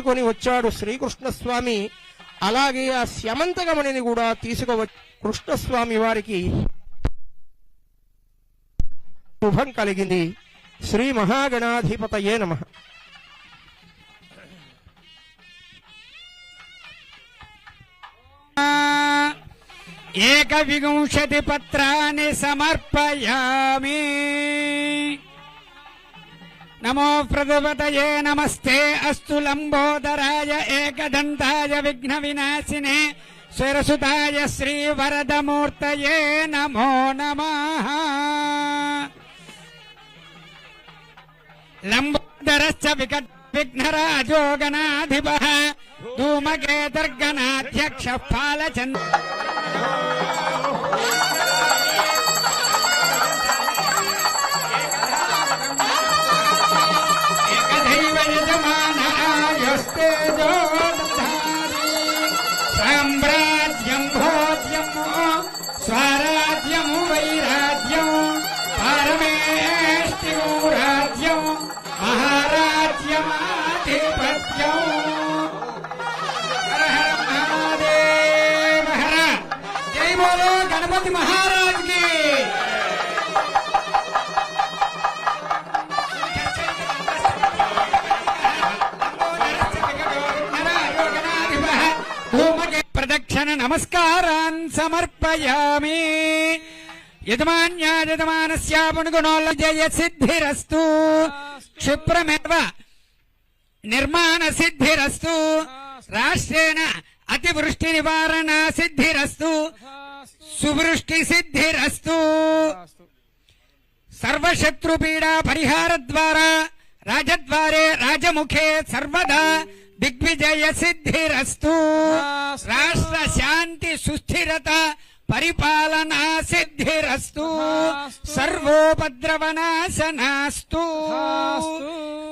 కొని వచ్చాడు శ్రీకృష్ణస్వామి. అలాగే ఆ స్యమంతగమణిని కూడా తీసుకువచ్చి కృష్ణస్వామి వారికి శుభం కలిగింది. శ్రీ మహాగణాధిపతయే నమః. ఏకవింశతి పత్రాన్ని సమర్పయామి. నమో ప్రజపతయే నమస్తే అస్తు లంబోదరాయ ఏకదంతాయ విఘ్న వినాశినే స్వరసుతాయ శ్రీ వరదమూర్తయే నమో నమః. లంబోదరశ్చ విఘ్నరాజో గణాధిపః ధూమకేతుర్గణాధ్యక్ష పాలచంద్ర సామ్రాజ్యం భోజ్యం స్వరాజ్యం వైరాజ్యం పరమేష్టిం రాజ్యం మహారాజ్యమాధిపత్యం. హర హర మహాదేవ హర. జై బోలో గణపతి మహారాజ్ కి. ప్రదక్షిణ నమస్కారాన్ సమర్పయామి. యజమాన్యాయజమానస్య పుణ్యగుణోల్ల జయ సిద్ధిరస్తు. క్షిప్రమేవ నిర్మాణ సిద్ధిరస్తు. రాష్ట్రేణ అతివృష్టి నివారణ సిద్ధిరస్తు. సువృష్టి సిద్ధిరస్తు. సర్వశత్రుపీడా పరిహార ద్వారా రాజద్వారే రాజముఖే సర్వదా దిగ్విజయ సిద్ధిరస్తు. రాష్ట్ర శాంతి సుస్థిరత పరిపాలనా సిద్ధిరస్తు. సర్వోపద్రవనాశనాస్తు.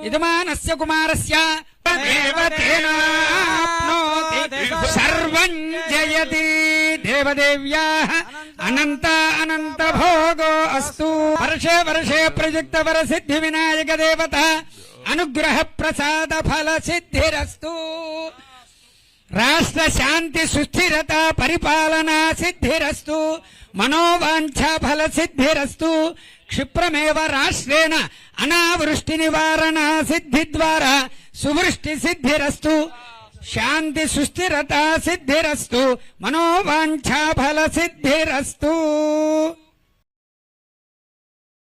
యజమానస్య కుమారస్య దేవతేనాప్నోతి సర్వం జయతి. దేవదేవ్యాః అనంత అనంత భోగో అస్తు. వర్షే వర్షే ప్రయుక్త వర సిద్ధి వినాయక దేవత అనుగ్రహ ప్రసాద ఫల సిద్ధిరస్తు. రాష్ట్ర శాంతి సుస్థిరత పరిపాలనా సిద్ధిరస్తు. మనోవాంఛా ఫల సిద్ధిరస్తు. క్షిప్రమేవ రాష్ట్రేణ అనావృష్టి నివారణ సిద్ధి ద్వారా సువృష్టి సిద్ధిరస్తు. శాంతి సుస్థిరత సిద్ధిరస్తు. మనోవాంఛా ఫల సిద్ధిరస్తు.